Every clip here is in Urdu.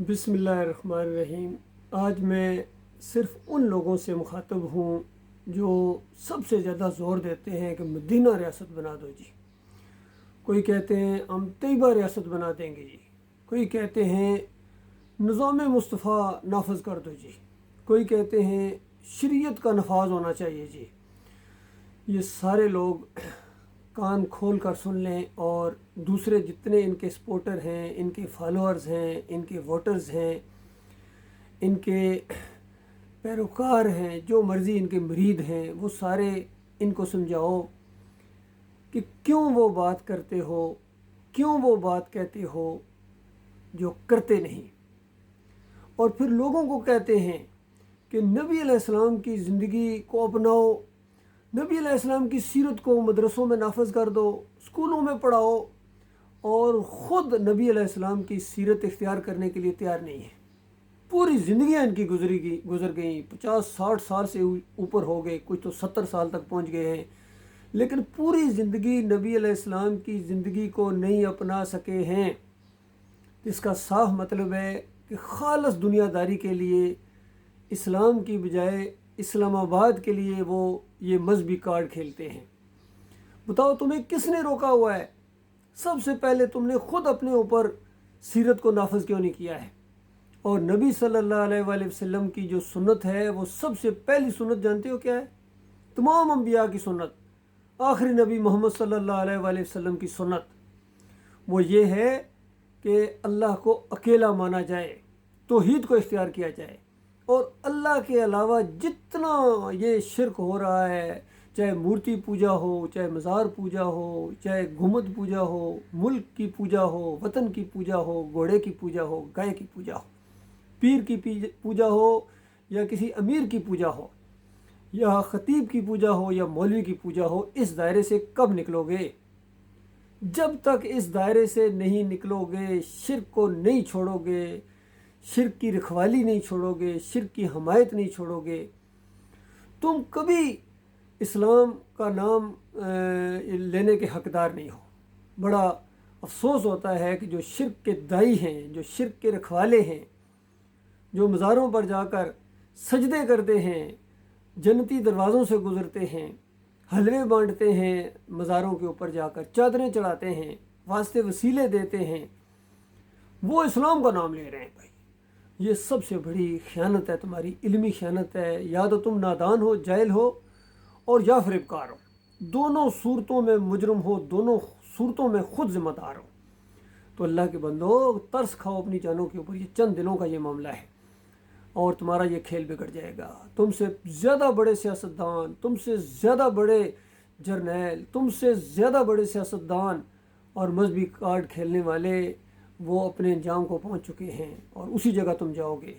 بسم اللہ الرحمن الرحیم۔ آج میں صرف ان لوگوں سے مخاطب ہوں جو سب سے زیادہ زور دیتے ہیں کہ مدینہ ریاست بنا دو جی۔ کوئی کہتے ہیں ہم طیبہ ریاست بنا دیں گے جی، کوئی کہتے ہیں نظام مصطفیٰ نافذ کر دو جی، کوئی کہتے ہیں شریعت کا نفاذ ہونا چاہیے جی۔ یہ سارے لوگ کان کھول کر سن لیں، اور دوسرے جتنے ان کے سپورٹر ہیں، ان کے فالوورز ہیں، ان کے ووٹرز ہیں، ان کے پیروکار ہیں، جو مرضی ان کے مرید ہیں، وہ سارے ان کو سمجھاؤ کہ کیوں وہ بات کرتے ہو، کیوں وہ بات کہتے ہو جو کرتے نہیں۔ اور پھر لوگوں کو کہتے ہیں کہ نبی علیہ السلام کی زندگی کو اپناؤ، نبی علیہ السلام کی سیرت کو مدرسوں میں نافذ کر دو، اسکولوں میں پڑھاؤ، اور خود نبی علیہ السلام کی سیرت اختیار کرنے کے لیے تیار نہیں ہے۔ پوری زندگیاں ان کی گزر گئیں، 50-60 سال سے اوپر ہو گئے، کچھ تو 70 سال تک پہنچ گئے ہیں، لیکن پوری زندگی نبی علیہ السلام کی زندگی کو نہیں اپنا سکے ہیں۔ اس کا صاف مطلب ہے کہ خالص دنیا داری کے لیے اسلام کی بجائے اسلام آباد کے لیے وہ یہ مذہبی کارڈ کھیلتے ہیں۔ بتاؤ تمہیں کس نے روکا ہوا ہے؟ سب سے پہلے تم نے خود اپنے اوپر سیرت کو نافذ کیوں نہیں کیا ہے؟ اور نبی صلی اللہ علیہ وآلہ وسلم کی جو سنت ہے، وہ سب سے پہلی سنت جانتے ہو کیا ہے؟ تمام انبیاء کی سنت، آخری نبی محمد صلی اللہ علیہ وآلہ وسلم کی سنت وہ یہ ہے کہ اللہ کو اکیلا مانا جائے، توحید کو اختیار کیا جائے، اور اللہ کے علاوہ جتنا یہ شرک ہو رہا ہے، چاہے مورتی پوجا ہو، چاہے مزار پوجا ہو، چاہے گھمت پوجا ہو، ملک کی پوجا ہو، وطن کی پوجا ہو، گھوڑے کی پوجا ہو، گائے کی پوجا ہو، پیر کی پوجا ہو، یا کسی امیر کی پوجا ہو، یا خطیب کی پوجا ہو، یا مولوی کی پوجا ہو، اس دائرے سے کب نکلو گے؟ جب تک اس دائرے سے نہیں نکلو گے، شرک کو نہیں چھوڑو گے، شرک کی رکھوالی نہیں چھوڑو گے، شرک کی حمایت نہیں چھوڑو گے، تم کبھی اسلام کا نام لینے کے حقدار نہیں ہو۔ بڑا افسوس ہوتا ہے کہ جو شرک کے دائی ہیں، جو شرک کے رکھوالے ہیں، جو مزاروں پر جا کر سجدے کرتے ہیں، جنتی دروازوں سے گزرتے ہیں، حلوے بانٹتے ہیں، مزاروں کے اوپر جا کر چادریں چڑھاتے ہیں، واسطے وسیلے دیتے ہیں، وہ اسلام کا نام لے رہے ہیں۔ بھائی یہ سب سے بڑی خیانت ہے، تمہاری علمی خیانت ہے۔ یا تو تم نادان ہو، جاہل ہو، اور یا فریب کار ہو، دونوں صورتوں میں مجرم ہو، دونوں صورتوں میں خود ذمہ دار ہو۔ تو اللہ کے بندو، ترس کھاؤ اپنی جانوں کے اوپر۔ یہ چند دنوں کا یہ معاملہ ہے، اور تمہارا یہ کھیل بگڑ جائے گا۔ تم سے زیادہ بڑے سیاستدان، تم سے زیادہ بڑے جرنیل، تم سے زیادہ بڑے سیاستدان اور مذہبی کارڈ کھیلنے والے وہ اپنے انجام کو پہنچ چکے ہیں، اور اسی جگہ تم جاؤ گے۔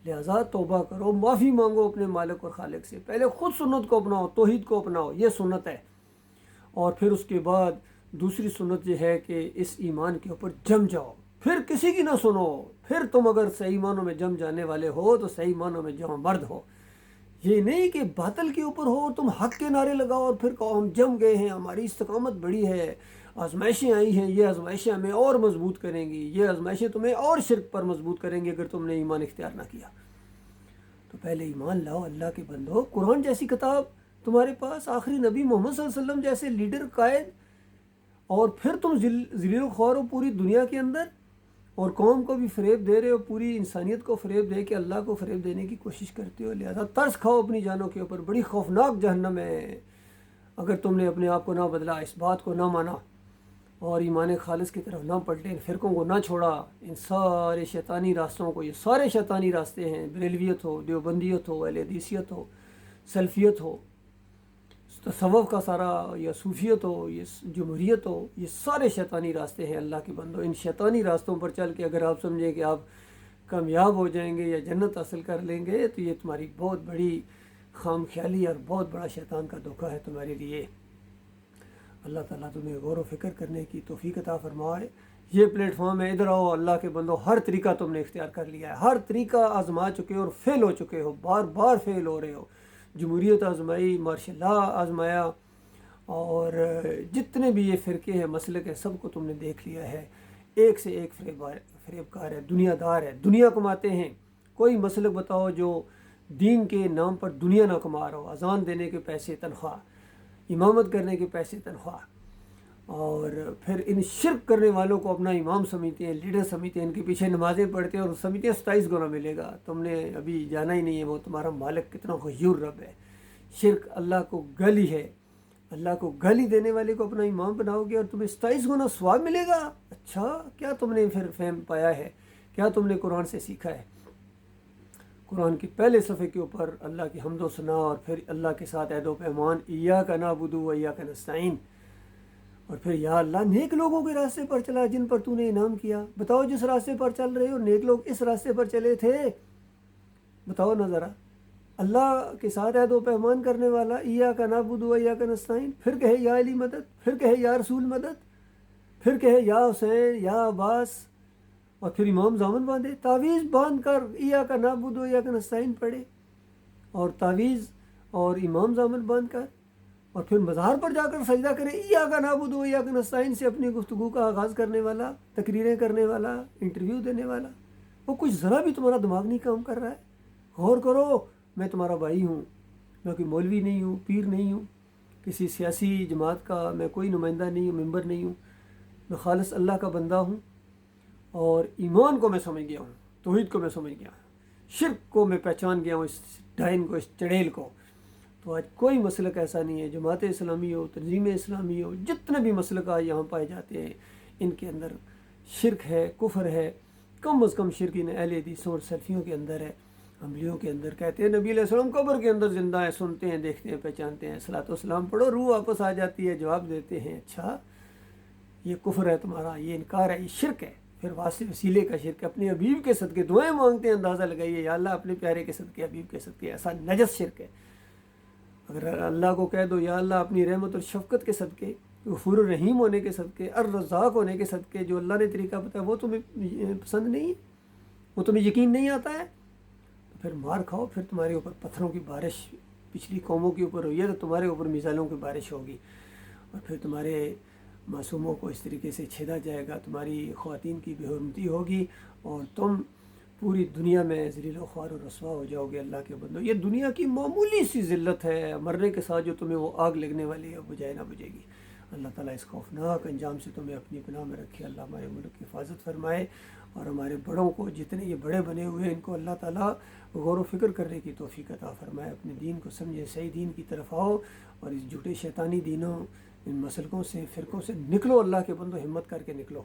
لہٰذا توبہ کرو، معافی مانگو اپنے مالک اور خالق سے۔ پہلے خود سنت کو اپناؤ، توحید کو اپناؤ، یہ سنت ہے۔ اور پھر اس کے بعد دوسری سنت یہ ہے کہ اس ایمان کے اوپر جم جاؤ، پھر کسی کی نہ سنو۔ پھر تم اگر صحیح معنوں میں جم جانے والے ہو تو صحیح معنوں میں جم مرد ہو۔ یہ نہیں کہ باطل کے اوپر ہو، تم حق کے نعرے لگاؤ اور پھر کہو ہم جم گئے ہیں، ہماری استقامت بڑی ہے، آزمائشیں آئی ہیں، یہ آزمائشیں ہمیں اور مضبوط کریں گی، یہ آزمائشیں تمہیں اور شرک پر مضبوط کریں گی اگر تم نے ایمان اختیار نہ کیا۔ تو پہلے ایمان لاؤ اللہ کے بندو۔ قرآن جیسی کتاب تمہارے پاس، آخری نبی محمد صلی اللہ علیہ وسلم جیسے لیڈر، قائد، اور پھر تم ذلیل و خوار ہو پوری دنیا کے اندر، اور قوم کو بھی فریب دے رہے ہو، پوری انسانیت کو فریب دے کے اللہ کو فریب دینے کی کوشش کرتے ہو۔ لہذا ترس کھاؤ اپنی جانوں کے اوپر، بڑی خوفناک جہنم ہے اگر تم نے اپنے آپ کو نہ بدلا، اس بات کو نہ مانا، اور ایمان خالص کی طرف نہ پلٹے، ان فرقوں کو نہ چھوڑا، ان سارے شیطانی راستوں کو۔ یہ سارے شیطانی راستے ہیں، بریلویت ہو، دیوبندیت ہو، اہل حدیثیت ہو، سلفیت ہو، تصوف کا سارا، یا صوفیت ہو، یہ جمہوریت ہو، یہ سارے شیطانی راستے ہیں اللہ کے بندو۔ ان شیطانی راستوں پر چل کے اگر آپ سمجھیں کہ آپ کامیاب ہو جائیں گے یا جنت حاصل کر لیں گے، تو یہ تمہاری بہت بڑی خام خیالی اور بہت بڑا شیطان کا دھوکہ ہے تمہارے لیے۔ اللہ تعالیٰ تمہیں غور و فکر کرنے کی توفیق عطا فرمائے۔ یہ پلیٹ فارم ہے، ادھر آؤ اللہ کے بندو۔ ہر طریقہ تم نے اختیار کر لیا ہے، ہر طریقہ آزما چکے ہو اور فیل ہو چکے ہو، بار بار فیل ہو رہے ہو۔ جمہوریت آزمائی، مارشل لا آزمایا، اور جتنے بھی یہ فرقے ہیں، مسلک ہے، سب کو تم نے دیکھ لیا ہے۔ ایک سے ایک فریب کار ہے، دنیا دار ہے، دنیا کماتے ہیں۔ کوئی مسلک بتاؤ جو دین کے نام پر دنیا نہ کما رہا ہو، اذان دینے کے پیسے تنخواہ، امامت کرنے کے پیسے تنخواہ، اور پھر ان شرک کرنے والوں کو اپنا امام سمجھتے ہیں، لیڈر سمجھتے ہیں، ان کے پیچھے نمازیں پڑھتے ہیں اور سمجھتے ہیں 27 گنا ملے گا۔ تم نے ابھی جانا ہی نہیں ہے وہ تمہارا مالک کتنا غیور رب ہے۔ شرک اللہ کو گالی ہے، اللہ کو گالی دینے والے کو اپنا امام بناؤ گے اور تمہیں 27 گنا ثواب ملے گا۔ اچھا، کیا تم نے پھر فہم پایا ہے؟ کیا تم نے قرآن سے سیکھا ہے؟ قرآن کے پہلے صفحے کے اوپر اللہ کی حمد و ثنا اور پھر اللہ کے ساتھ عہد و پیمان، ایاک نعبد و ایاک نستعین، اور پھر یا اللہ نیک لوگوں کے راستے پر چلا جن پر تو نے انعام کیا۔ بتاؤ جس راستے پر چل رہے ہو نیک لوگ اس راستے پر چلے تھے؟ بتاؤ نہ ذرا۔ اللہ کے ساتھ عہد و پیمان کرنے والا، ایاک نعبد و ایاک نستعین، پھر کہے یا علی مدد، پھر کہے یا رسول مدد، پھر کہے یا حسین یا عباس، اور پھر امام ضامن باندھے، تعویذ باندھ کر ایاک نعبد و ایاک نستعین پڑھے، اور تعویذ اور امام ضامن باندھ کر، اور پھر مزار پر جا کر سجدہ کرے، ایاک نعبد و ایاک نستعین سے اپنی گفتگو کا آغاز کرنے والا، تقریریں کرنے والا، انٹرویو دینے والا۔ وہ کچھ ذرا بھی تمہارا دماغ نہیں کام کر رہا ہے؟ غور کرو، میں تمہارا بھائی ہوں، میں کوئی مولوی نہیں ہوں، پیر نہیں ہوں، کسی سیاسی جماعت کا میں کوئی نمائندہ نہیں ہوں، ممبر نہیں ہوں، میں خالص اللہ کا بندہ ہوں، اور ایمان کو میں سمجھ گیا ہوں، توحید کو میں سمجھ گیا ہوں، شرک کو میں پہچان گیا ہوں، اس ڈائن کو، اس چڑیل کو۔ تو آج کوئی مسلک ایسا نہیں ہے، جماعت اسلامی ہو، تنظیم اسلامی ہو، جتنے بھی مسلک آج یہاں پائے جاتے ہیں، ان کے اندر شرک ہے، کفر ہے، کم از کم شرک ان اہل حدیث اور سلفیوں کے اندر ہے، حنبلیوں کے اندر۔ کہتے ہیں نبی علیہ السلام قبر کے اندر زندہ ہے، سنتے ہیں، دیکھتے ہیں، پہچانتے ہیں، صلاۃ والسلام پڑھو، روح واپس آ جاتی ہے، جواب دیتے ہیں اچھا یہ کفر ہے تمہارا، یہ انکار ہے، یہ شرک ہے۔ پھر وسیلے کا شرک، اپنے حبیب کے صدقے دعائیں مانگتے ہیں، اندازہ لگائیے، یا اللہ اپنے پیارے کے صدقے، حبیب کے صدقے، ایسا نجس شرک ہے۔ اگر اللہ کو کہہ دو یا اللہ اپنی رحمت اور شفقت کے صدقے، غفور الرحیم ہونے کے صدقے، الرزاق ہونے کے صدقے، جو اللہ نے طریقہ بتایا وہ تمہیں پسند نہیں ہے، وہ تمہیں یقین نہیں آتا ہے، تو پھر مار کھاؤ، پھر تمہارے اوپر پتھروں کی بارش پچھلی قوموں کے اوپر ہوئی ہے تو تمہارے اوپر میزائلوں کی بارش ہوگی، اور پھر تمہارے معصوموں کو اس طریقے سے چھیدا جائے گا، تمہاری خواتین کی بے حرمتی ہوگی، اور تم پوری دنیا میں ذلیل و خوار و رسوا ہو جاؤ گے۔ اللہ کے بندو، یہ دنیا کی معمولی سی ذلت ہے، مرنے کے ساتھ جو تمہیں وہ آگ لگنے والی ہے، بجھائے نہ بجھے گی۔ اللہ تعالیٰ اس خوفناک انجام سے تمہیں اپنی پناہ میں رکھے۔ اللہ ہمارے ملک کی حفاظت فرمائے، اور ہمارے بڑوں کو، جتنے یہ بڑے بنے ہوئے ہیں، ان کو اللہ تعالیٰ غور و فکر کرنے کی توفیق عطا فرمائے، اپنے دین کو سمجھے، صحیح دین کی طرف آؤ، اور اس جھوٹے شیطانی دینوں، ان مسلکوں سے، فرقوں سے نکلو، اللہ کے بندو ہمت کر کے نکلو۔